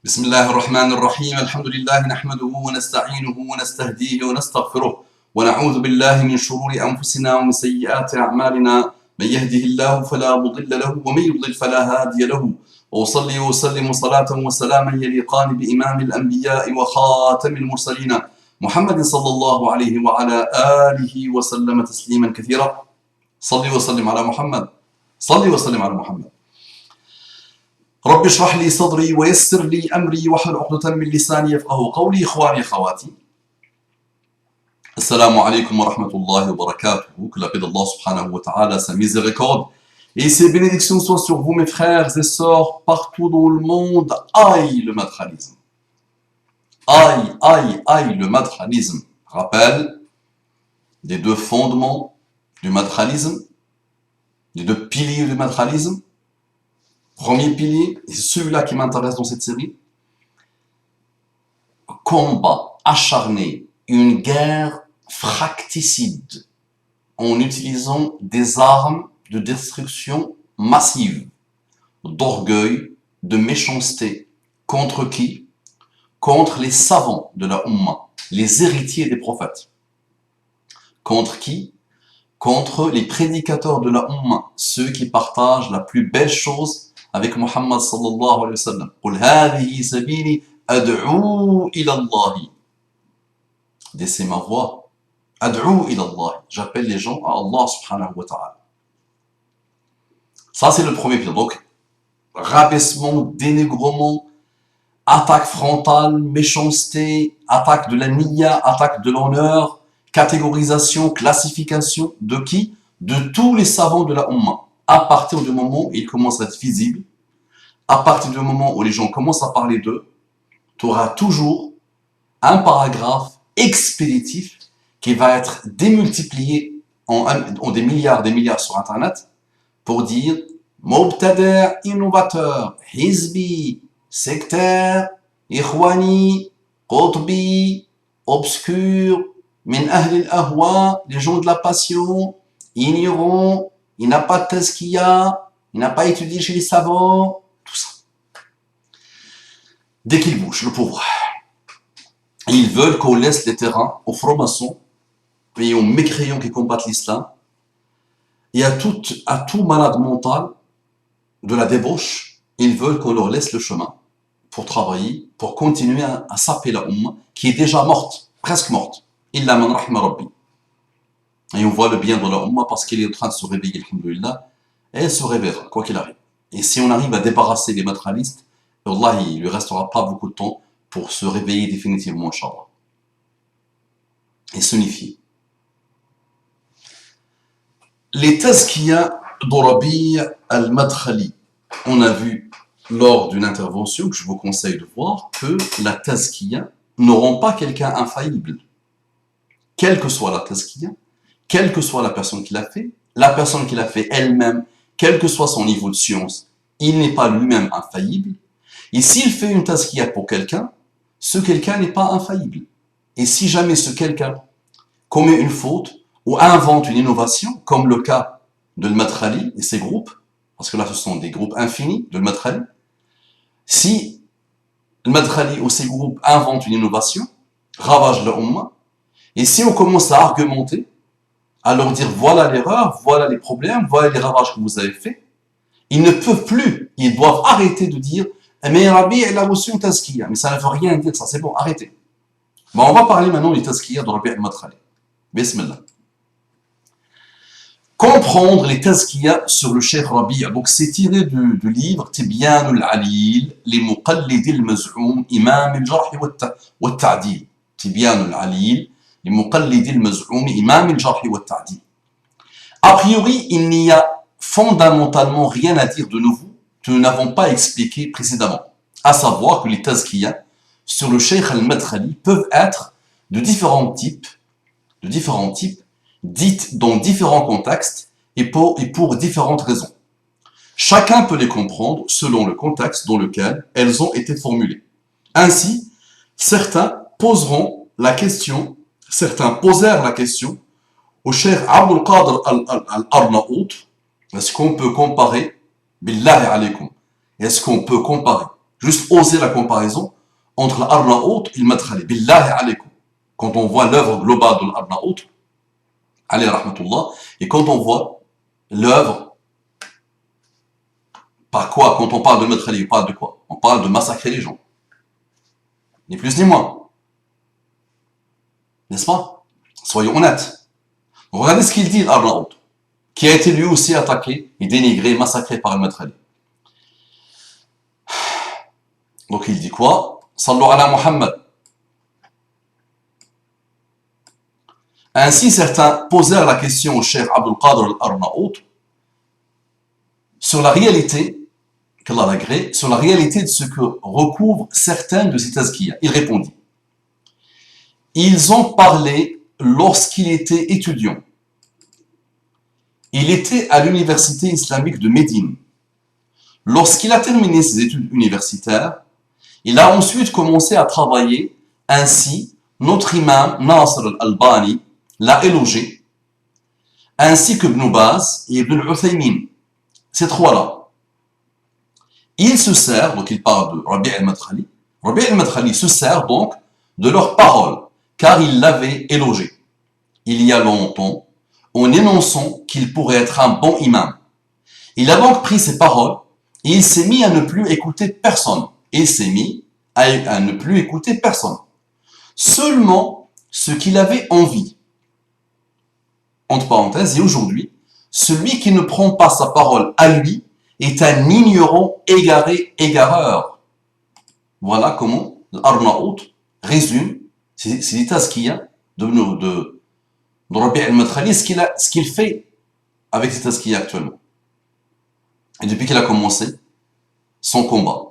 بسم الله الرحمن الرحيم الحمد لله نحمده ونستعينه ونستهديه ونستغفره ونعوذ بالله من شرور أنفسنا ومن سيئات أعمالنا من يهده الله فلا مضل له ومن يضلل فلا هادي له وأصلي وأسلم صلاة وسلاما يليقان بإمام الأنبياء وخاتم المرسلين محمد صلى الله عليه وعلى آله وسلم تسليما كثيرا صلي وسلم على محمد صلي وسلم على محمد رب اشرح لي صدري ويسر لي أمري واحلل عقدة من لساني يفقهوا قولي إخواني أخواتي Assalamu alaikum wa rahmatullahi wa barakatuh. Que la paix d'Allah subhanahu wa ta'ala, sa miséricorde et ses bénédictions soient sur vous, mes frères et sœurs, partout dans le monde. Aïe le madkhalisme. Aïe, aïe, aïe le madkhalisme. Rappel des deux fondements du madkhalisme, des deux piliers du madkhalisme. Premier pilier, et c'est celui-là qui m'intéresse dans cette série. Combat acharné, une guerre fracticide en utilisant des armes de destruction massive, d'orgueil, de méchanceté. Contre qui? Contre les savants de la Ummah, les héritiers des prophètes. Contre qui? Contre les prédicateurs de la Ummah, ceux qui partagent la plus belle chose avec Muhammad sallallahu alayhi wa sallam. قُلْ هَذِهِ سَبِيلِي أَدْعُو إِلَى اللَّهِ. C'est ma voix. Ad'u ila Allah. J'appelle les gens à Allah subhanahu wa ta'ala. Ça, c'est le premier pilier. Donc, rabaissement, dénigrement, attaque frontale, méchanceté, attaque de la niya, attaque de l'honneur, catégorisation, classification de qui? De tous les savants de la Ummah. À partir du moment où ils commencent à être visibles, à partir du moment où les gens commencent à parler d'eux, tu auras toujours un paragraphe expéditif qui va être démultiplié en des milliards sur Internet pour dire Mubtada' innovateur, Hizbi, sectaire, Ikhwani, Qutbi, obscur, Min Ahl al-Ahwa, les gens de la passion, ignorants, il n'a pas de tazkiya, il n'a pas étudié chez les savants, tout ça. Dès qu'il bouge, le pauvre. Ils veulent qu'on laisse les terrains aux francs-maçons et aux mécréants qui combattent l'islam et à tout malade mental de la débauche. Ils veulent qu'on leur laisse le chemin pour travailler, pour continuer à saper la Ummah qui est déjà morte, presque morte. Illa man rahma rabbi. Et on voit le bien dans la Ummah parce qu'il est en train de se réveiller, alhamdoulilah, et elle se réveillera, quoi qu'il arrive. Et si on arrive à débarrasser les matralistes, Allah, il lui restera pas beaucoup de temps pour se réveiller définitivement, Inch'Allah. Et s'unifier. Les tazkiyas d'Rabi' al-Madkhali. On a vu lors d'une intervention que je vous conseille de voir que la tazkiya ne rend pas quelqu'un infaillible. Quelle que soit la tazkiya, quelle que soit la personne qui l'a fait elle-même, quel que soit son niveau de science, il n'est pas lui-même infaillible. Et s'il fait une tazkiya pour quelqu'un, ce quelqu'un n'est pas infaillible. Et si jamais ce quelqu'un commet une faute ou invente une innovation, comme le cas de Al-Madkhali et ses groupes, parce que là ce sont des groupes infinis de Al-Madkhali, si Al-Madkhali ou ses groupes inventent une innovation, ravagent la Ummah, et si on commence à argumenter, à leur dire voilà l'erreur, voilà les problèmes, voilà les ravages que vous avez faits, ils ne peuvent plus, ils doivent arrêter de dire mais Rabi, il a reçu une tazkiya. Mais ça ne veut rien dire, ça, c'est bon, arrêtez. Bon, on va parler maintenant des tazkiya de Rabi al-Madkhali. Bismillah. Comprendre les tazkiya sur le Cheikh Rabi'. Donc, c'est tiré du livre Tibyan al-Alil, les Muqallidi al-Maz'oum, Imam al-Jarh wa al-Ta'dil. Tibyan al-Alil, les Muqallidi al-Maz'oum, Imam al-Jarh wa al-Ta'dil. A priori, il n'y a fondamentalement rien à dire de nouveau que nous n'avons pas expliqué précédemment, à savoir que les tazkiyas sur le Cheikh al-Madkhali peuvent être de différents types, dites dans différents contextes et pour différentes raisons. Chacun peut les comprendre selon le contexte dans lequel elles ont été formulées. Ainsi, certains posèrent la question au Cheikh Abdul Qadir al-Arnaout, est-ce qu'on peut comparer Billahi alaykum. Est-ce qu'on peut comparer Juste oser la comparaison entre l'Arnaout et le Madkhali. Billahi alaykum. Quand on voit l'œuvre globale de l'Arnaout, alayhi rahmatullah, et quand on voit l'œuvre, par quoi? Quand on parle de Madkhali, on parle de quoi? On parle de massacrer les gens. Ni plus ni moins. N'est-ce pas? Soyons honnêtes. Regardez ce qu'il dit, l'Arnaout, qui a été lui aussi attaqué et dénigré, massacré par le Madkhali. Donc il dit quoi? Sallu ala Muhammad. Ainsi, certains posèrent la question au cheikh Abdul Qadir al-Arnaout sur la réalité, qu'Allah l'agrée, sur la réalité de ce que recouvrent certaines de ces tazkiyas. Il répondit. Ils ont parlé lorsqu'il était étudiant. Il était à l'université islamique de Médine. Lorsqu'il a terminé ses études universitaires, il a ensuite commencé à travailler. Ainsi, notre imam Nasr al-Albani l'a élogé, ainsi que Ibn Baz et Ibn Uthaymin. Ces trois-là. Il se sert, donc il parle de Rabi' al-Madkhali. Rabi' al-Madkhali se sert donc de leurs paroles, car il l'avait élogé il y a longtemps, en énonçant qu'il pourrait être un bon imam. Il a donc pris ces paroles et il s'est mis à ne plus écouter personne. Il s'est mis à ne plus écouter personne. Seulement ce qu'il avait envie. Entre parenthèses, et aujourd'hui, celui qui ne prend pas sa parole à lui est un ignorant égaré, égareur. Voilà comment l'Arnaout résume ces tazkiyas de Rabi' al-Madkhali, ce qu'il fait avec ces tazkiyas actuellement. Et depuis qu'il a commencé son combat.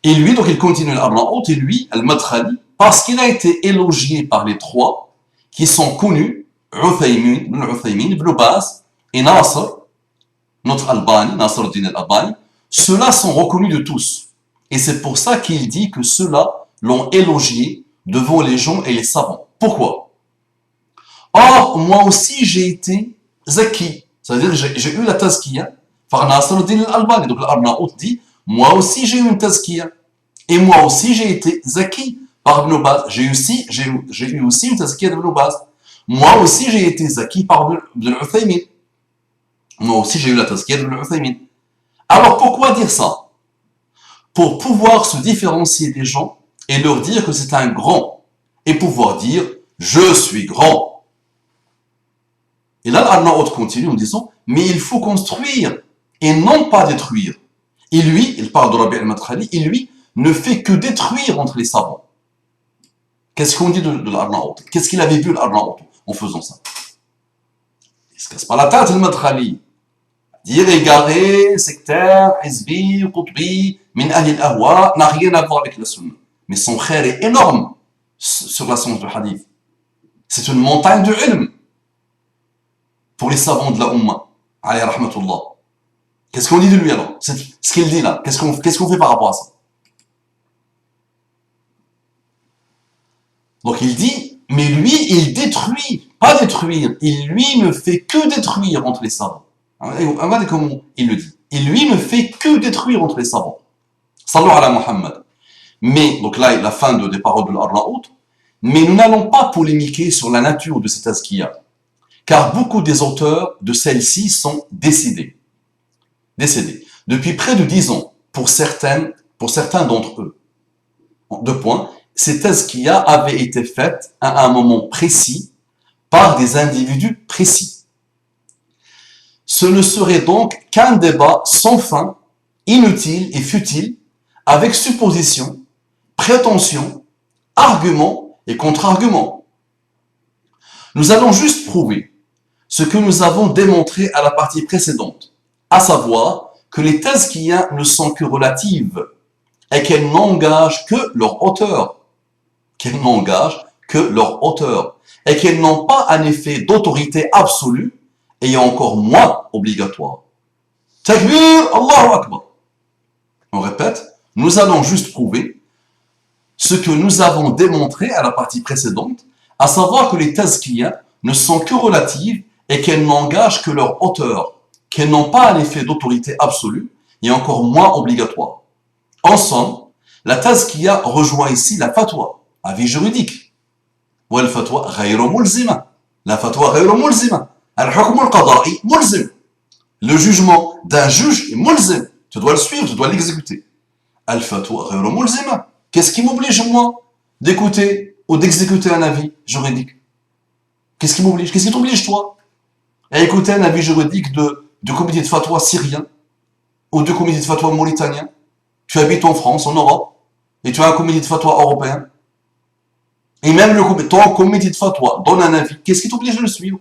Et lui, donc il continue l'Arnaout, et lui, al-Madkhali, parce qu'il a été élogié par les trois qui sont connus, Uthaymin, Ibn Baz et Nasr, notre Albani, Nasr al-Din al-Albani, ceux-là sont reconnus de tous. Et c'est pour ça qu'il dit que ceux-là l'ont élogié devant les gens et les savants. Pourquoi? Or, moi aussi j'ai été zaki, c'est-à-dire j'ai eu la tazkiya par Nasr al-Din al-Albani. Donc l'Arnaout dit, moi aussi j'ai eu une tazkiya. Et moi aussi j'ai été zaki par Ibn Baz. J'ai eu aussi une tazkiya d'Ibn Baz. Moi aussi j'ai été zaki par Ibn Uthaymin. Moi aussi j'ai eu la tazkiya d'Ibn Uthaymin. Alors pourquoi dire ça? Pour pouvoir se différencier des gens et leur dire que c'est un grand. Et pouvoir dire, je suis grand. Et là, l'Arnaout continue en disant, mais il faut construire et non pas détruire. Et lui, il parle de Rabi' al-Madkhali, et lui ne fait que détruire entre les savants. Qu'est-ce qu'on dit de l'Arnaout? Qu'est-ce qu'il avait vu l'Arnaout en faisant ça? Il se casse pas la tête, al-Madkhali. Dire égaré, sectaire, hizbi, qutbi, min ahli al-ahwa, n'a rien à voir avec la sunna. Mais son khair est énorme sur la science du hadith. C'est une montagne de ilm pour les savants de la Ummah. Alayhi rahmatullah. Qu'est-ce qu'on dit de lui alors? C'est ce qu'il dit là. Qu'est-ce qu'on fait par rapport à ça? Donc il dit, mais lui, il détruit, pas détruire, il lui ne fait que détruire entre les savants. Regardez comment il le dit. Il lui ne fait que détruire entre les savants. Sallu ala Muhammad. Mais, donc là, la fin des paroles de l'Arnaout, mais nous n'allons pas polémiquer sur la nature de cette tazkiya, car beaucoup des auteurs de celle-ci sont décédés depuis près de 10 ans, pour certains d'entre eux. Deux points, ces tazkiyas avaient été faites à un moment précis, par des individus précis. Ce ne serait donc qu'un débat sans fin, inutile et futile, avec supposition, prétention, argument et contre-argument. Nous allons juste prouver ce que nous avons démontré à la partie précédente, à savoir que les tazkiyas ne sont que relatives et qu'elles n'engagent que leur auteur. Et qu'elles n'ont pas un effet d'autorité absolue et encore moins obligatoire. Takbir, Allahu Akbar. On répète, nous allons juste prouver ce que nous avons démontré à la partie précédente, à savoir que les tazkiyas ne sont que relatives et qu'elles n'engagent que leur auteur, qu'elles n'ont pas un effet d'autorité absolue et encore moins obligatoire. En somme, la tazkiya rejoint ici la fatwa, avis juridique. Ou la fatwa ghayru mulzima. La fatwa ghayru mulzima. Al-hukm al-qada'i mulzim. Le jugement d'un juge est mulzim. Tu dois le suivre, tu dois l'exécuter. Al-fatwa ghayru mulzima. Qu'est-ce qui m'oblige, moi, d'écouter ou d'exécuter un avis juridique? Qu'est-ce qui m'oblige? Qu'est-ce qui t'oblige, toi, à écouter un avis juridique du comité de fatwa syrien ou du comité de fatwa mauritanien? Tu habites en France, en Europe, et tu as un comité de fatwa européen. Et même ton comité de fatwa donne un avis. Qu'est-ce qui t'oblige de le suivre?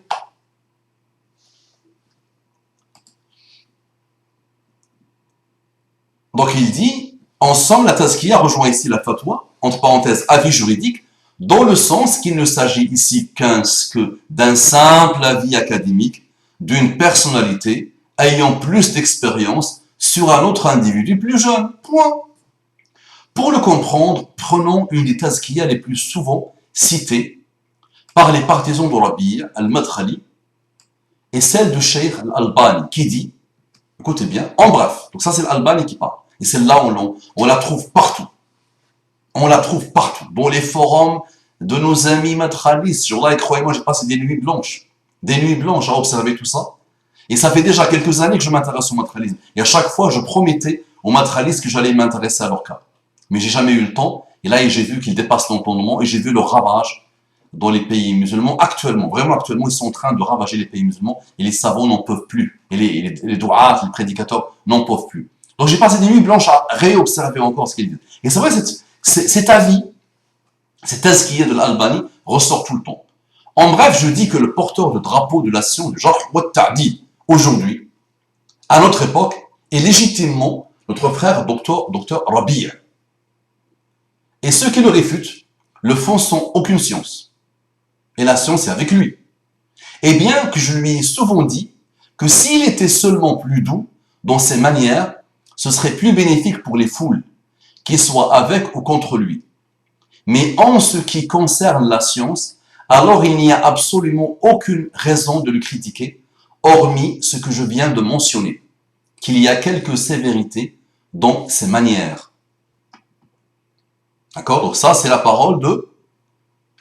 Donc il dit, en somme, la tazkiya rejoint ici la fatwa, entre parenthèses, avis juridique, dans le sens qu'il ne s'agit ici que d'un simple avis académique d'une personnalité ayant plus d'expérience sur un autre individu plus jeune. Point. Pour le comprendre, prenons une des tazkiyas les plus souvent citées par les partisans de Rabi' al-Madkhali et celle de Cheikh al-Albani qui dit, écoutez bien, en bref, donc ça c'est l'Albani qui parle, et celle-là on la trouve partout. On la trouve partout, dans les forums de nos amis madkhalistes. Ce jour-là, et croyez-moi, j'ai passé des nuits blanches à observer tout ça. Et ça fait déjà quelques années que je m'intéresse au madkhalisme. Et à chaque fois, je promettais aux madkhalistes que j'allais m'intéresser à leur cas. Mais j'ai jamais eu le temps. Et là, j'ai vu qu'ils dépassent l'entendement et j'ai vu le ravage dans les pays musulmans actuellement. Vraiment actuellement, ils sont en train de ravager les pays musulmans et les savants n'en peuvent plus. Et les dou'at, les prédicateurs n'en peuvent plus. Donc j'ai passé des nuits blanches à réobserver encore ce qu'ils disent. Et c'est vrai, cet avis, cet tazkiya de l'Albani ressort tout le temps. En bref, je dis que le porteur de drapeau de la science de Jarh wa Ta'dil, aujourd'hui, à notre époque, est légitimement notre frère docteur Rabi'. Et ceux qui le réfutent le font sans aucune science. Et la science est avec lui. Et bien que je lui ai souvent dit que s'il était seulement plus doux dans ses manières, ce serait plus bénéfique pour les foules, qu'ils soient avec ou contre lui. Mais en ce qui concerne la science, alors il n'y a absolument aucune raison de le critiquer, hormis ce que je viens de mentionner, qu'il y a quelques sévérités dans ses manières. D'accord? Donc ça, c'est la parole de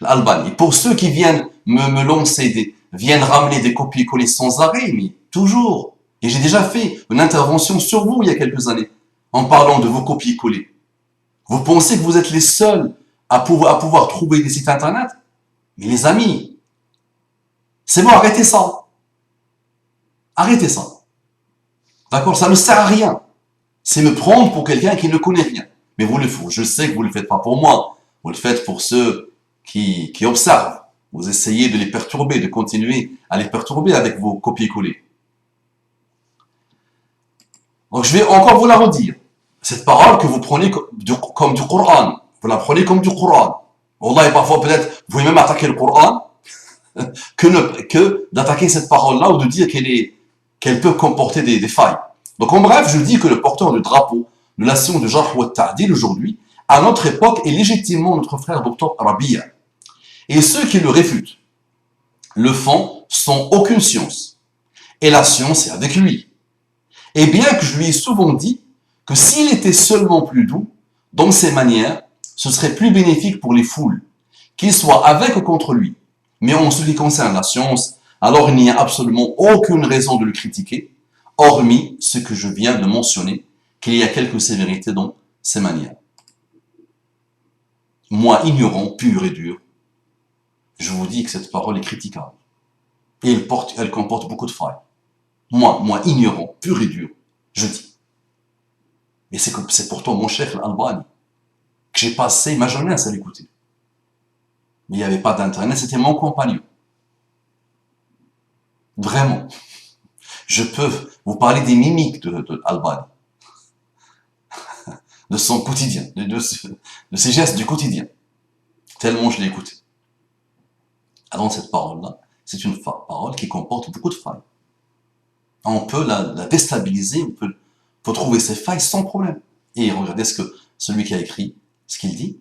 l'Albani. Pour ceux qui viennent me lancer, viennent ramener des copier-coller sans arrêt, mais toujours. Et j'ai déjà fait une intervention sur vous il y a quelques années, en parlant de vos copier-coller. Vous pensez que vous êtes les seuls à pouvoir trouver des sites internet? Mais les amis, c'est bon, arrêtez ça. Arrêtez ça. D'accord? Ça ne sert à rien. C'est me prendre pour quelqu'un qui ne connaît rien. Mais vous le faites. Je sais que vous ne le faites pas pour moi. Vous le faites pour ceux qui observent. Vous essayez de les perturber, de continuer à les perturber avec vos copier-coller. Donc je vais encore vous la redire. Cette parole que vous prenez comme du Coran, vous la prenez comme du Coran. Wallah, et parfois peut-être, vous pouvez même attaquer le Coran que d'attaquer cette parole-là ou de dire qu'elle peut comporter des failles. Donc en bref, je dis que le porteur du drapeau de la science de Jarh wa Ta'dil aujourd'hui, à notre époque, est légitimement notre frère docteur Rabi'. Et ceux qui le réfutent le font sans aucune science. Et la science est avec lui. Et bien que je lui ai souvent dit que s'il était seulement plus doux dans ses manières, ce serait plus bénéfique pour les foules, qu'ils soient avec ou contre lui. Mais en ce qui concerne la science, alors il n'y a absolument aucune raison de le critiquer, hormis ce que je viens de mentionner, qu'il y a quelques sévérités dans ses manières. Moi, ignorant, pur et dur, je vous dis que cette parole est critiquable. Et elle comporte beaucoup de failles. Moi, ignorant, pur et dur, je dis. Et c'est pourtant mon chef, l'Albani, que j'ai passé ma jeunesse à l'écouter. Mais il n'y avait pas d'internet, c'était mon compagnon. Vraiment. Je peux vous parler des mimiques de Albani, de son quotidien, de ses gestes du quotidien, tellement je l'ai écouté. Alors cette parole-là, c'est une parole qui comporte beaucoup de failles. On peut la déstabiliser, on peut trouver ses failles sans problème. Et regardez celui qui a écrit, ce qu'il dit.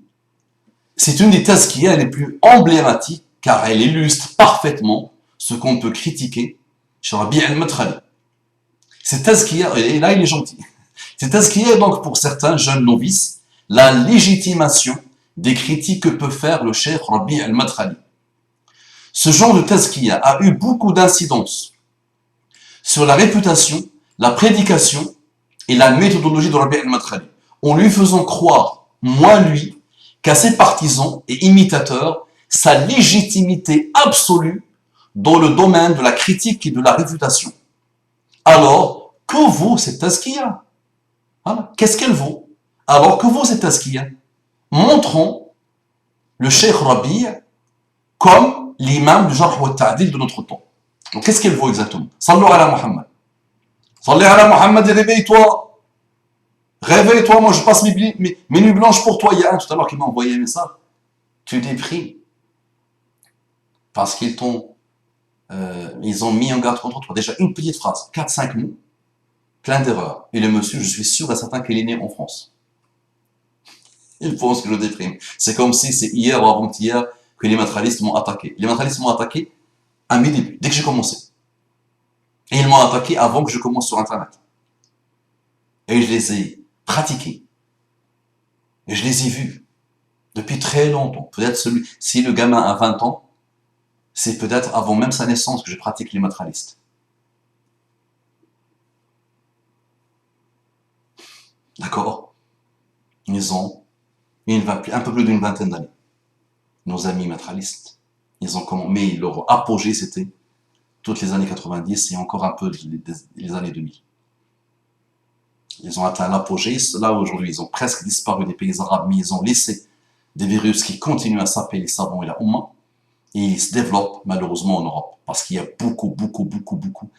C'est une des tazkiyas les plus emblématiques, car elle illustre parfaitement ce qu'on peut critiquer sur Rabi' al-Madkhali. Cette tazkiya, et là il est gentil, Cette tazkiya est donc pour certains jeunes novices la légitimation des critiques que peut faire le cheikh Rabi' al-Madkhali. Ce genre de tazkiya a eu beaucoup d'incidences sur la réputation, la prédication et la méthodologie de Rabi' al-Madkhali, en lui faisant croire, moins lui, qu'à ses partisans et imitateurs, sa légitimité absolue dans le domaine de la critique et de la réfutation. Alors, que vaut cette tazkiya? Voilà. Qu'est-ce qu'elle vaut? Alors, que vaut cette tazkiya? Montrons le cheikh Rabi' comme l'imam du jarh wa ta'dil de notre temps. Donc, qu'est-ce qu'elle vaut exactement? Sallu ala Muhammad. Sallu ala Muhammad et réveille-toi. Réveille-toi, moi je passe mes nuits blanches pour toi. Il y a un tout à l'heure qui m'a envoyé un message. Tu déprimes parce qu'ils ils ont mis en garde contre toi. Déjà, une petite phrase, 4-5 mots, plein d'erreurs. Et le monsieur, je suis sûr et certain qu'il est né en France. Il pense que je déprime. C'est comme si c'est hier ou avant-hier que les matérialistes m'ont attaqué. Les matérialistes m'ont attaqué à mes débuts, dès que j'ai commencé. Et ils m'ont attaqué avant que je commence sur Internet. Et je les ai pratiqués. Et je les ai vus depuis très longtemps. Peut-être si le gamin a 20 ans, c'est peut-être avant même sa naissance que je pratique les matérialistes. D'accord? Ils ont un peu plus d'une vingtaine d'années. Nos amis matérialistes. Ils ont comment? Mais leur apogée, c'était toutes les années 90 et encore un peu les années 2000. Ils ont atteint l'apogée. Là, aujourd'hui, ils ont presque disparu des pays arabes, mais ils ont laissé des virus qui continuent à saper les savants et la Oumma. Et ils se développent malheureusement en Europe. Parce qu'il y a beaucoup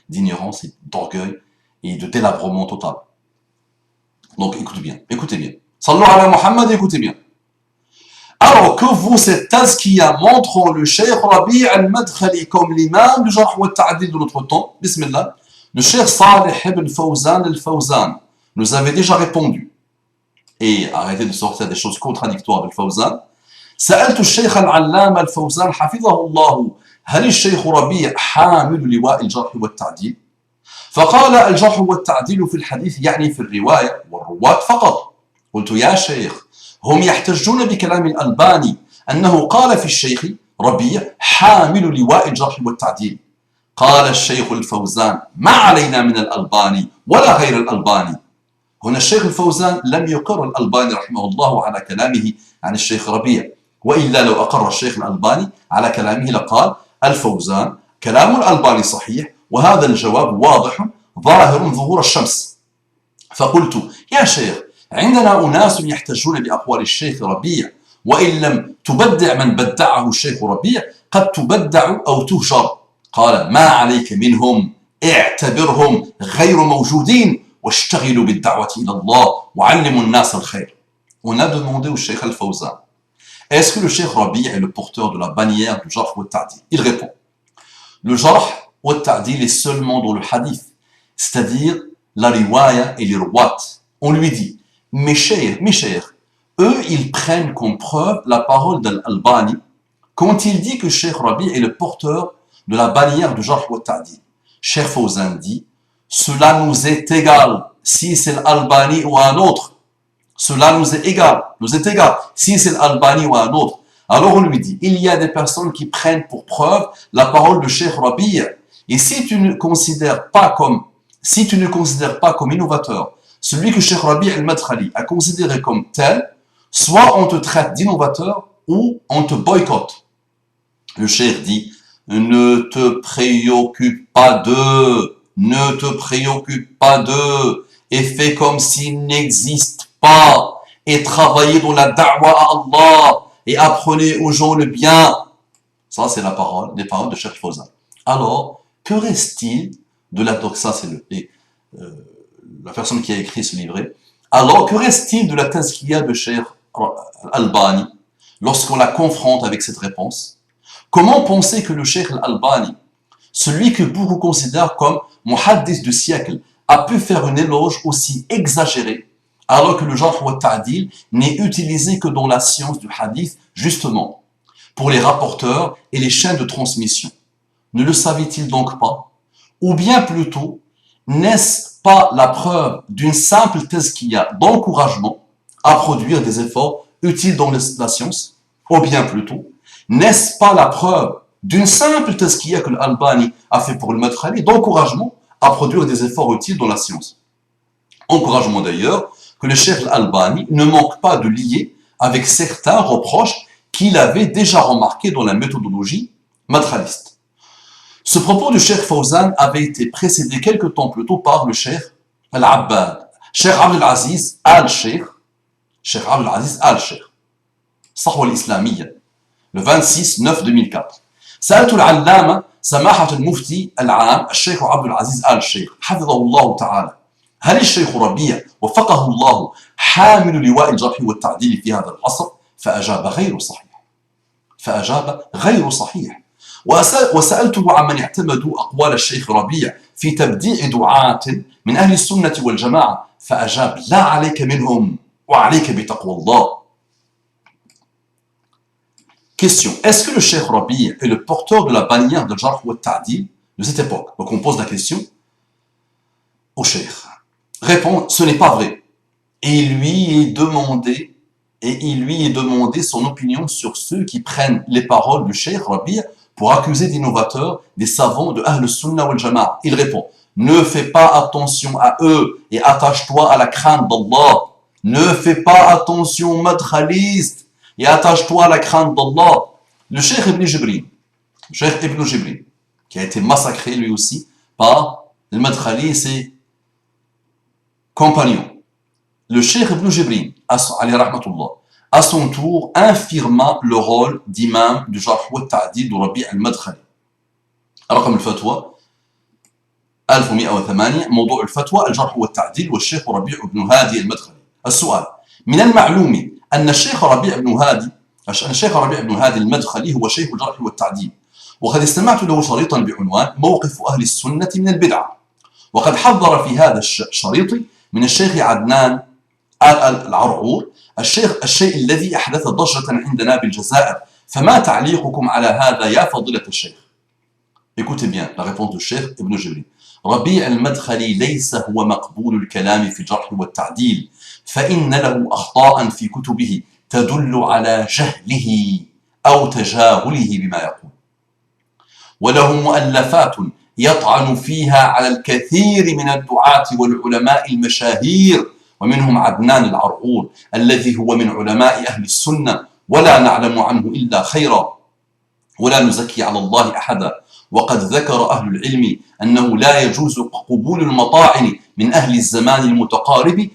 d'ignorance et d'orgueil et de délabrement total. Donc écoutez bien. Sallu ala Muhammad, écoutez bien. Alors que vous, cette tazkiya montrant le cheikh Rabi' al-Madkhali comme l'imam du jarh wa ta'dil de notre temps, bismillah, le cheikh Salih ibn Fawzan al-Fawzan nous avait déjà répondu. Et arrêtez de sortir des choses contradictoires de Fawzan. سألت الشيخ العلامة الفوزان حفظه الله هل الشيخ ربيع حامل لواء الجرح والتعديل؟ فقال الجرح والتعديل في الحديث يعني في الرواية والرواة فقط. قلت يا شيخ هم يحتجون بكلام الألباني أنه قال في الشيخ ربيع حامل لواء الجرح والتعديل. قال الشيخ الفوزان ما علينا من الألباني ولا غير الألباني. هنا الشيخ الفوزان لم يقر الألباني رحمه الله على كلامه عن الشيخ ربيع، وإلا لو أقر الشيخ الألباني على كلامه لقال الفوزان كلام الألباني صحيح وهذا الجواب واضح ظاهر ظهور الشمس. فقلت يا شيخ عندنا أناس يحتجون بأقوال الشيخ ربيع وإن لم تبدع من بدعه الشيخ ربيع قد تبدع أو تهجر. قال ما عليك منهم اعتبرهم غير موجودين واشتغلوا بالدعوة إلى الله وعلموا الناس الخير. On a demandé au Cheikh Al-Fawzan, est-ce que le Cheikh Rabi' est le porteur de la bannière du jarh wa ta'dil? Il répond, le jarh wa ta'dil est seulement dans le hadith, c'est-à-dire la riwaya et les ruwat. On lui dit, mes chers, eux, ils prennent comme preuve la parole d'Al-Albani quand il dit que Cheikh Rabi' est le porteur de la bannière du jarh wa ta'dil. Cheikh Fawzan dit, cela nous est égal si c'est l'Albani ou un autre. Cela nous est égal, si c'est l'Albani ou un autre. Alors on lui dit, il y a des personnes qui prennent pour preuve la parole de Cheikh Rabi'. Et si tu ne considères pas comme innovateur celui que Cheikh Rabi' al-Madkhali a considéré comme tel, soit on te traite d'innovateur ou on te boycotte. Le Cheikh dit, ne te préoccupe pas d'eux, et fais comme s'ils n'existent pas, et travaillez dans la da'wa à Allah, et apprenez aux gens le bien. Ça, c'est les paroles de Cheikh Fawzan. Alors, que reste-t-il de la doxa? C'est la personne qui a écrit ce livret. Alors, que reste-t-il de la tazkiya de Cheikh Al-Albani lorsqu'on la confronte avec cette réponse? Comment penser que le Cheikh Al-Albani, celui que beaucoup considèrent comme muhaddis du siècle, a pu faire un éloge aussi exagéré, alors que le jarh wa ta'dil n'est utilisé que dans la science du hadith, justement, pour les rapporteurs et les chaînes de transmission? Ne le savait-il donc pas? Ou bien plutôt, n'est-ce pas la preuve d'une simple tazkiya d'encouragement à produire des efforts utiles dans la science? Ou bien plutôt, n'est-ce pas la preuve d'une simple tazkiya que l'Albani a fait pour le Madkhali d'encouragement à produire des efforts utiles dans la science? Encouragement d'ailleurs que le Cheikh Al-Albani ne manque pas de lier avec certains reproches qu'il avait déjà remarqués dans la méthodologie madkhaliste. Ce propos du Cheikh Fawzan avait été précédé quelque temps plus tôt par le Cheikh Al-Abbad, Cheikh Abdel Aziz Al-Cheikh, Cheikh Abdel Aziz Al-Cheikh, Sahwa al-Islamiyya, le 26/9/2004. سألت العلامة سماحة المفتي العام الشيخ عبد العزيز آل الشيخ حفظه الله تعالى: هل الشيخ ربيع وفقه الله حامل لواء الجرح والتعديل في هذا العصر؟ فأجاب غير صحيح. فأجاب غير صحيح. وسألته عمن اعتمدوا أقوال الشيخ ربيع في تبديع دعاة من أهل السنة والجماعة، فأجاب: لا عليك منهم وعليك بتقوى الله. Question: est-ce que le Cheikh Rabi' est le porteur de la bannière de Jarh wa Ta'dil de cette époque? Donc on pose la question au Cheikh. Répond: ce n'est pas vrai. Et il lui est demandé son opinion sur ceux qui prennent les paroles du Cheikh Rabi' pour accuser d'innovateurs des savants de Ahl Sunnah wal Jama'a. Il répond: ne fais pas attention à eux et attache-toi à la crainte d'Allah. Ne fais pas attention, madkhaliste, et attache-toi à la crainte d'Allah. Le Cheikh Ibn Jibrin, qui a été massacré lui aussi par le Madkhali et ses compagnons. Le Cheikh Ibn Jibrin, à son tour, infirma le rôle d'imam du Jarh wa Ta'dil de Rabi' al-Madkhali. رقم الفتوى 1108 موضوع الفتوى الجرح والتعديل والشيخ ربيع بن هادي المدخلي. السؤال: من المعلوم أن الشيخ ربيع بن هادي المدخلي هو شيخ الجرح والتعديل، وقد استمعت له شريطا بعنوان موقف أهل السنة من البدعة، وقد حذر في هذا الشريط من الشيخ عدنان العرعور الشيء الذي أحدث ضجة عندنا بالجزائر، فما تعليقكم على هذا يا فضيلة الشيخ؟ Écoutez bien la réponse du Cheikh Ibn Jibrin. ربيع المدخلي ليس هو مقبول الكلام في الجرح والتعديل، فإن له أخطاء في كتبه تدل على جهله أو تجاهله بما يقول، وله مؤلفات يطعن فيها على الكثير من الدعاة والعلماء المشاهير، ومنهم عدنان العرعور الذي هو من علماء أهل السنة ولا نعلم عنه إلا خيرا ولا نزكي على الله أحدا. وقد ذكر أهل العلم أنه لا يجوز قبول المطاعن من أهل الزمان المتقارب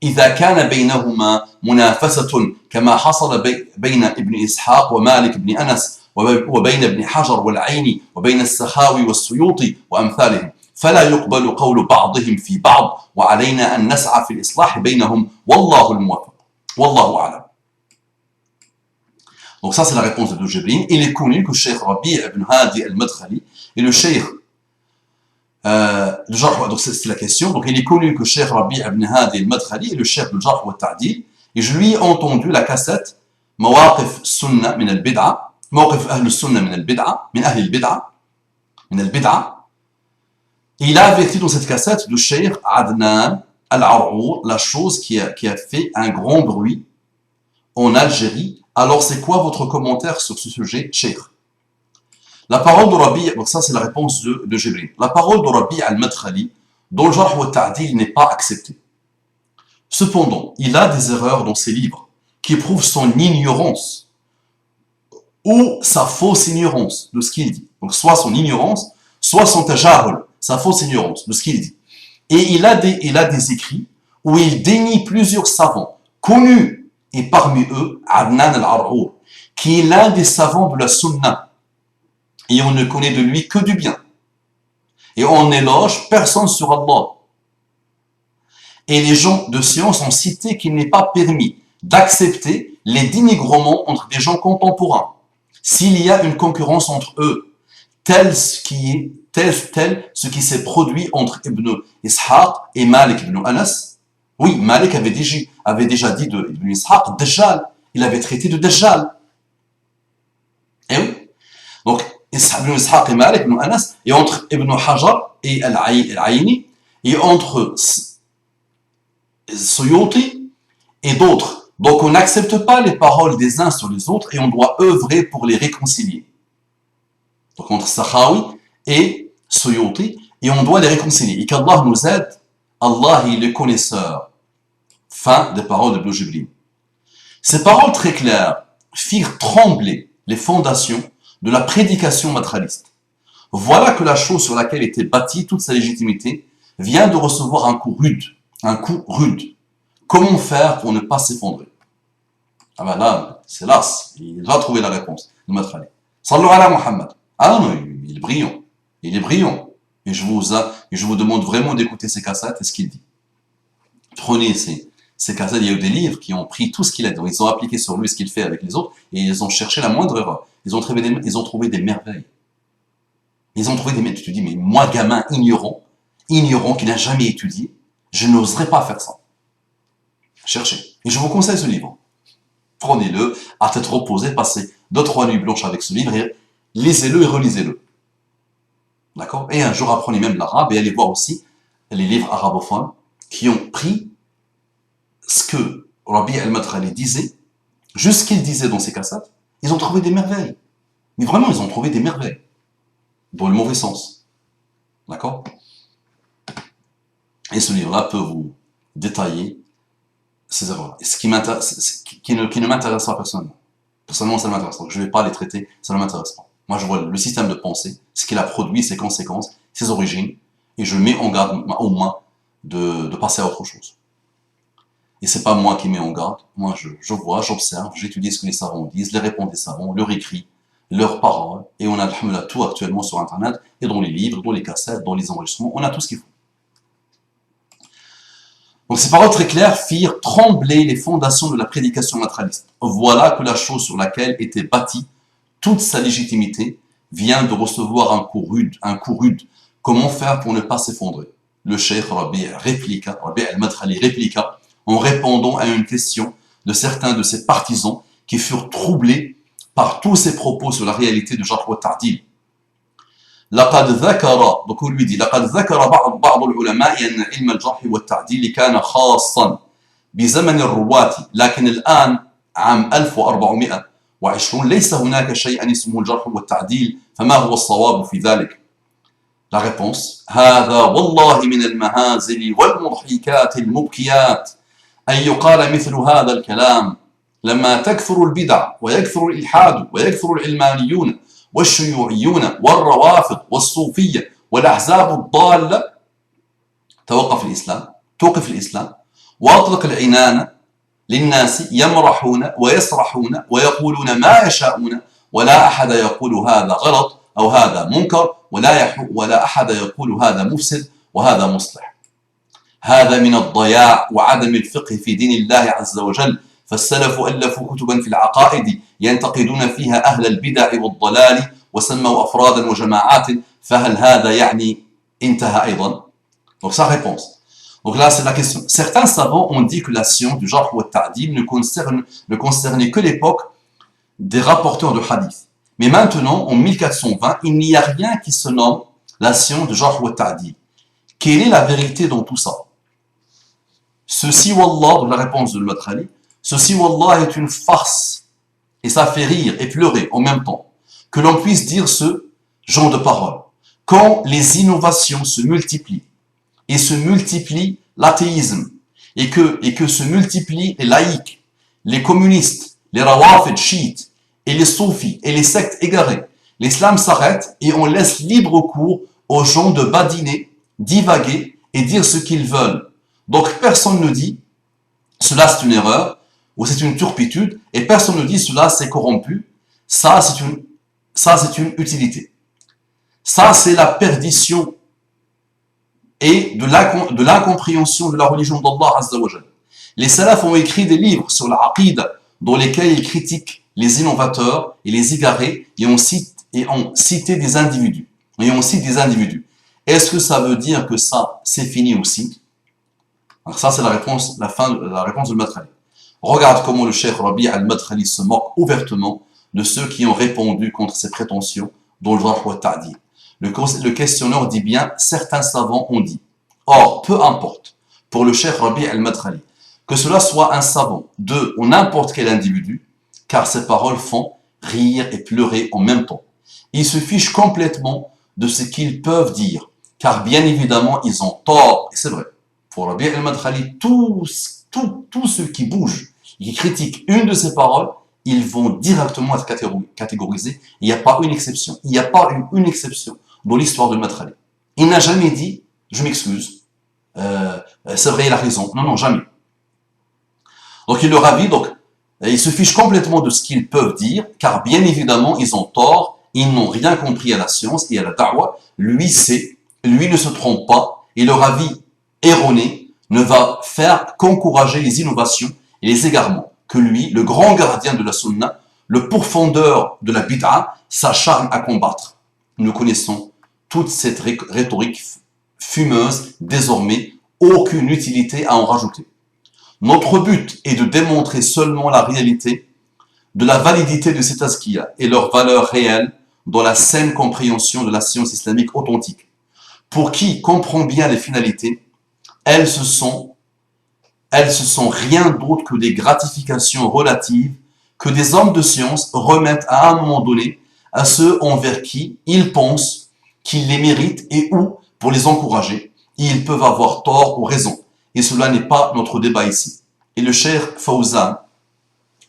إذا كان بينهما منافسة كما حصل بين ابن إسحاق ومالك بن أنس وبين ابن حجر والعيني وبين السخاوي والسيوطي وأمثالهم، فلا يقبل قول بعضهم في بعض، وعلينا أن نسعى في الإصلاح بينهم والله الموفق والله أعلم. Donc ça c'est la réponse de Jibrin. Il est connu que Cheikh Rabi' ibn Hadi al-Madkhali et le Cheikh donc c'est la question. Donc il est connu que Cheikh Rabi' ibn Hadi al-Madkhali est le chef du Jarh wa Ta'dil, et je lui ai entendu la cassette Mawaqif Sunna min al-Bid'a, Mawaqif Ahl Sunna min al-Bid'a, min Ahl al-Bid'a, min al-Bid'a. Il a averti dans cette cassette de Cheikh Adnan al-Ar'our, la chose qui a fait un grand bruit en Algérie. Alors c'est quoi votre commentaire sur ce sujet, Cheikh? La parole de Rabi', donc ça c'est la réponse de Jibrin. La parole de Rabi' al-Madkhali dans le Jarh wa Ta'dil n'est pas acceptée. Cependant, il a des erreurs dans ses livres qui prouvent son ignorance ou sa fausse ignorance de ce qu'il dit. Donc soit son ignorance, soit son tajahul, sa fausse ignorance de ce qu'il dit. Et il a des écrits où il dénie plusieurs savants connus, et parmi eux, Adnan al-Ar'our, qui est l'un des savants de la Sunna. Et on ne connaît de lui que du bien. Et on éloge personne sur Allah. Et les gens de science ont cité qu'il n'est pas permis d'accepter les dénigrements entre des gens contemporains, s'il y a une concurrence entre eux, tel ce qui s'est produit entre Ibn Ishaq et Malik ibn Anas. Oui, Malik avait déjà dit de Ibn Ishaq, Dajjal. Il avait traité de Dajjal. Et oui. Donc, Ibn Ishaq et Malik ibn Anas, et entre Ibn Hajar et Al-Ayni, et entre Suyuti et d'autres. Donc on n'accepte pas les paroles des uns sur les autres et on doit œuvrer pour les réconcilier. Donc entre Sakhawi et Suyuti, et on doit les réconcilier. Et qu'Allah nous aide, Allah il est connaisseur. Fin des paroles de Ibn Jibril. Ces paroles très claires firent trembler les fondations de la prédication matérialiste. Voilà que la chose sur laquelle était bâtie toute sa légitimité vient de recevoir un coup rude. Un coup rude. Comment faire pour ne pas s'effondrer? Ah ben là, c'est l'as. Il va trouver la réponse. Le matériel. Sallu ala Muhammad. Ah non, il est brillant. Il est brillant. Et je vous demande vraiment d'écouter ces cassettes et ce qu'il dit. Prenez ces cassettes. Il y a eu des livres qui ont pris tout ce qu'il a dit. Ils ont appliqué sur lui ce qu'il fait avec les autres et ils ont cherché la moindre erreur. Ils ont trouvé des merveilles. Ils ont trouvé des merveilles. Tu te dis, mais moi, gamin ignorant qui n'a jamais étudié, je n'oserais pas faire ça. Cherchez. Et je vous conseille ce livre. Prenez-le, à tête reposée, passez 2-3 nuits blanches avec ce livre et lisez-le et relisez-le. D'accord? Et un jour, apprenez même l'arabe et allez voir aussi les livres arabophones qui ont pris ce que Rabi al-Madkhali disait, juste ce qu'il disait dans ses cassettes, ils ont trouvé des merveilles. Mais vraiment, ils ont trouvé des merveilles. Dans le mauvais sens. D'accord? Et ce livre-là peut vous détailler ces erreurs. Ce qui ne m'intéresse pas personnellement. Personnellement, ça ne m'intéresse pas. Je ne vais pas les traiter, ça ne m'intéresse pas. Moi, je vois le système de pensée, ce qu'il a produit, ses conséquences, ses origines, et je mets en garde au moins de passer à autre chose. Et c'est pas moi qui mets en garde. Moi, je vois, j'observe, j'étudie ce que les savants disent, les réponses des savants, leur écrit, leurs paroles, et on a alhamdoulilah tout actuellement sur Internet, et dans les livres, dans les cassettes, dans les enregistrements, on a tout ce qu'il faut. Donc ces paroles très claires firent trembler les fondations de la prédication matérialiste. Voilà que la chose sur laquelle était bâtie toute sa légitimité vient de recevoir un coup rude. Comment faire pour ne pas s'effondrer? Le cheikh Rabi al-Madkhali répliqua en répondant à une question de certains de ses partisans qui furent troublés par tous ses propos sur la réalité du jarh wa ta'dil. لقد ذكر donc on lui dit لقد ذكر بعض العلماء أن علم الجرح والتعديل كان خاصا بزمن الرواة لكن الآن عام 1420 ليس هناك شيء اسمه الجرح والتعديل فما هو الصواب في ذلك؟ La réponse هذا والله من المهازل والمضحكات المبكيات أن يقال مثل هذا الكلام لما تكثر البدع ويكثر الإلحاد ويكثر العلمانيون والشيوعيون والروافض والصوفية والأحزاب الضالة توقف الإسلام وأطلق العنان للناس يمرحون ويسرحون ويقولون ما يشاءون ولا أحد يقول هذا غلط أو هذا منكر ولا أحد يقول هذا مفسد وهذا مصلح. هذا من الضياع وعدم الفقه في دين الله عز وجل. فالسلف ألفوا كتبا في العقائد ينتقدون فيها أهل البدع والضلال وسموا أفرادا وجماعات فهل هذا يعني انتهى أيضا. Donc sa réponse. Donc là c'est la question. Certains savants ont dit que la science du jarh wa ta'dil ne concernait que l'époque des rapporteurs de hadith. Mais maintenant, en 1420, il n'y a rien qui se nomme la science du jarh wa ta'dil. Quelle est la vérité dans tout ça? Ceci, wallah, de la réponse de Madkhali, ceci, wallah, est une farce. Et ça fait rire et pleurer en même temps. Que l'on puisse dire ce genre de paroles. Quand les innovations se multiplient, et se multiplie l'athéisme, et que se multiplient les laïcs, les communistes, les rawafid chiites, et les soufis, et les sectes égarées, l'islam s'arrête et on laisse libre cours aux gens de badiner, divaguer et dire ce qu'ils veulent. Donc personne ne dit cela c'est une erreur ou c'est une turpitude et personne ne dit cela c'est corrompu. Ça c'est une utilité. Ça c'est la perdition et de l'incompréhension de la religion d'Allah Azza wa Jal. Les salafs ont écrit des livres sur la aqida dans lesquels ils critiquent les innovateurs et les égarés et ont cité des individus. Est-ce que ça veut dire que ça, c'est fini aussi? Alors ça, c'est la réponse de Madkhali. Regarde comment le cheikh Rabi al-Madkhali se moque ouvertement de ceux qui ont répondu contre ses prétentions dans le jarh wa ta'dil. Le questionneur dit bien, certains savants ont dit. Or, peu importe, pour le cheikh Rabi' al-Madkhali, que cela soit un savant, deux, ou n'importe quel individu, car ces paroles font rire et pleurer en même temps. Ils se fichent complètement de ce qu'ils peuvent dire, car bien évidemment, ils ont tort, et c'est vrai. Pour Rabi' al-Madkhali, tous ceux qui bougent, qui critiquent une de ces paroles, ils vont directement être catégorisés. Il n'y a pas une exception. Il n'y a pas une exception dans l'histoire de Madkhali. Il n'a jamais dit, je m'excuse, c'est vrai, il a raison. Non, non, jamais. Donc il leur a dit, donc, ils se fichent complètement de ce qu'ils peuvent dire, car bien évidemment, ils ont tort, ils n'ont rien compris à la science et à la da'wah. Lui sait, lui ne se trompe pas, et leur avis erroné ne va faire qu'encourager les innovations et les égarements que lui, le grand gardien de la sunna, le pourfendeur de la bid'a, s'acharne à combattre. Nous connaissons toute cette rhétorique fumeuse, désormais, aucune utilité à en rajouter. Notre but est de démontrer seulement la réalité de la validité de ces tazkiyas et leur valeur réelle dans la saine compréhension de la science islamique authentique. Pour qui comprend bien les finalités, elles se sont rien d'autre que des gratifications relatives que des hommes de science remettent à un moment donné à ceux envers qui ils pensent qu'ils les méritent et ou pour les encourager. Ils peuvent avoir tort ou raison. Et cela n'est pas notre débat ici. Et le cheikh Fawzan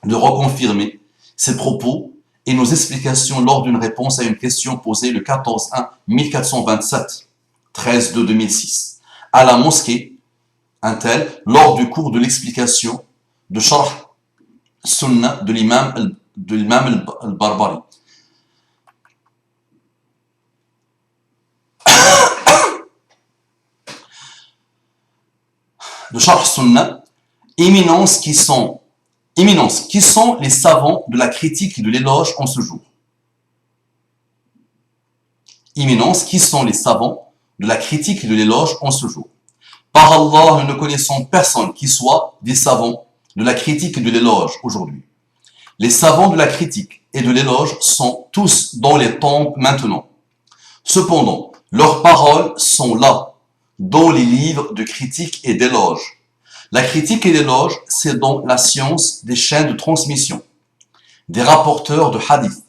de reconfirmer ses propos et nos explications lors d'une réponse à une question posée le 14/1/1427, 13/2/2006, à la mosquée, un tel, lors du cours de l'explication de Sharh Sunnah de l'imam al-Barbari. De Sharh Sunnah, éminence qui sont les savants de la critique et de l'éloge en ce jour. Éminence qui sont les savants de la critique et de l'éloge en ce jour. Par Allah, nous ne connaissons personne qui soit des savants de la critique et de l'éloge aujourd'hui. Les savants de la critique et de l'éloge sont tous dans les tombes maintenant. Cependant, leurs paroles sont là, dans les livres de critique et d'éloge. La critique et l'éloge, c'est dans la science des chaînes de transmission, des rapporteurs de hadith.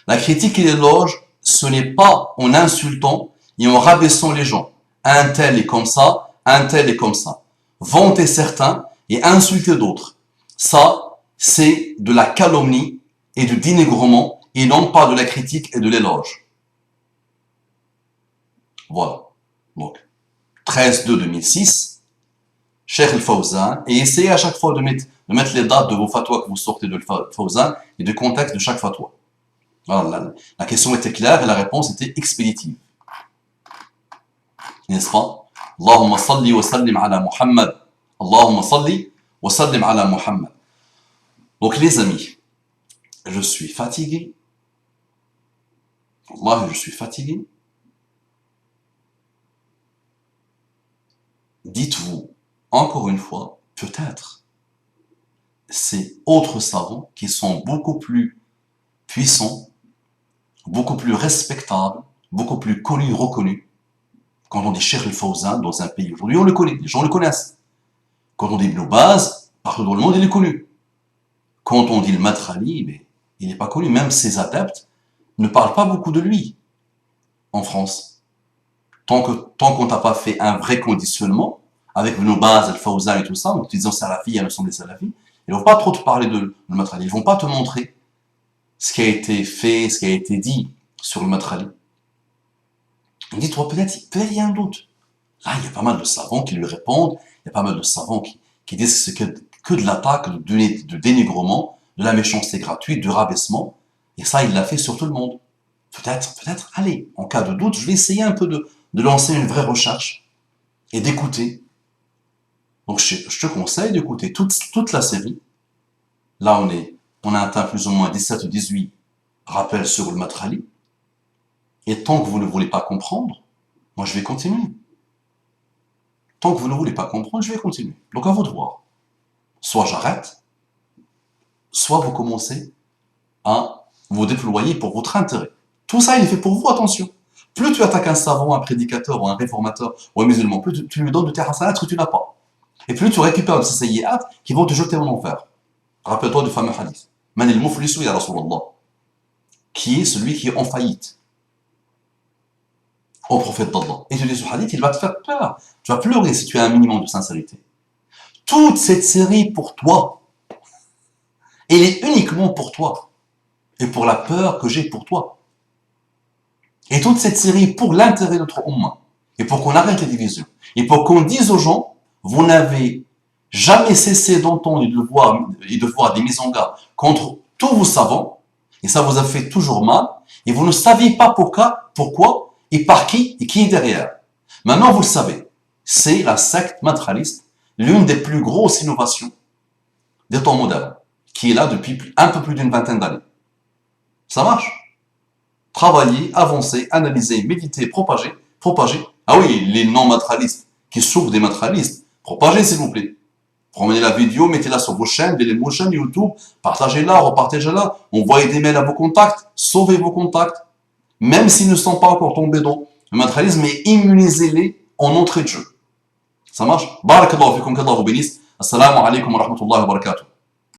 La critique et l'éloge, ce n'est pas en insultant et en rabaissant les gens. Un tel est comme ça, un tel est comme ça. Vanter certains et insulter d'autres. Ça, c'est de la calomnie et du dénigrement et non pas de la critique et de l'éloge. Voilà. Donc, 13/2/2006, Cheikh al-Fawzan, et essayez à chaque fois de mettre les dates de vos fatwas que vous sortez de Fawzan et du contexte de chaque fatwa. Voilà, la question était claire et la réponse était expéditive. N'est-ce pas? Allahumma salli wa sallim ala Muhammad. Allahumma salli wa sallim ala Muhammad. Donc les amis, je suis fatigué. Allah, je suis fatigué. Dites-vous, encore une fois, peut-être, ces autres savants qui sont beaucoup plus puissants, beaucoup plus respectables, beaucoup plus connus, reconnus. Quand on dit Cheikh al-Fawzan dans un pays aujourd'hui, on le connaît, les gens le connaissent. Quand on dit Ibn Baz, partout dans le monde, il est connu. Quand on dit le Madkhali, mais il n'est pas connu. Même ses adeptes ne parlent pas beaucoup de lui en France. Tant qu'on t'a pas fait un vrai conditionnement, avec Ibn Baz, al-Fawzan et tout ça, en utilisant Salafi, il me semble des Salafis, ils ne vont pas trop te parler de le Madkhali. Ils ne vont pas te montrer ce qui a été fait, ce qui a été dit sur le Madkhali. Dis-toi, peut-être il y a un doute. Là, il y a pas mal de savants qui lui répondent, il y a pas mal de savants qui disent que c'est que de l'attaque, de dénigrement, de la méchanceté gratuite, du rabaissement. Et ça, il l'a fait sur tout le monde. Peut-être, allez, en cas de doute, je vais essayer un peu de lancer une vraie recherche et d'écouter. Donc, je te conseille d'écouter toute la série. Là, on a atteint plus ou moins 17 ou 18 rappels sur le Madkhali. Et tant que vous ne voulez pas comprendre, moi je vais continuer. Tant que vous ne voulez pas comprendre, je vais continuer. Donc à vous de voir. Soit j'arrête, soit vous commencez à vous déployer pour votre intérêt. Tout ça, il est fait pour vous, attention. Plus tu attaques un savant, un prédicateur ou un réformateur ou un musulman, plus tu lui donnes de tes hasanat que tu n'as pas. Et plus tu récupères de ces sayyi'at qui vont te jeter en enfer. Rappelle-toi du fameux hadith. Man il muflisu ya Rasulallah. Qui est celui qui est en faillite au prophète d'Allah. Et tu dis ce hadith, il va te faire peur. Tu vas pleurer si tu as un minimum de sincérité. Toute cette série pour toi, elle est uniquement pour toi. Et pour la peur que j'ai pour toi. Et toute cette série pour l'intérêt de notre Ummah. Et pour qu'on arrête les divisions. Et pour qu'on dise aux gens, vous n'avez jamais cessé d'entendre et de voir des mises en garde contre tous vos savants. Et ça vous a fait toujours mal. Et vous ne saviez pas pourquoi et par qui et qui est derrière. Maintenant, vous le savez. C'est la secte madkhaliste, l'une des plus grosses innovations des temps modernes, qui est là depuis un peu plus d'une vingtaine d'années. Ça marche. Travailler, avancer, analyser, méditer, propager. Ah oui, les non-matralistes qui souffrent des matralistes, propagez s'il vous plaît. Prenez la vidéo, mettez-la sur vos chaînes, Dailymotion, YouTube, partagez-la, repartagez-la, envoyez des mails à vos contacts, sauvez vos contacts, même s'ils ne sont pas encore tombés dans le matralisme, mais immunisez-les en entrée de jeu. Ça marche? Barakallahu fikum, qu'Allah vous bénisse. Assalamu alaikum wa rahmatullahi wa barakatuh.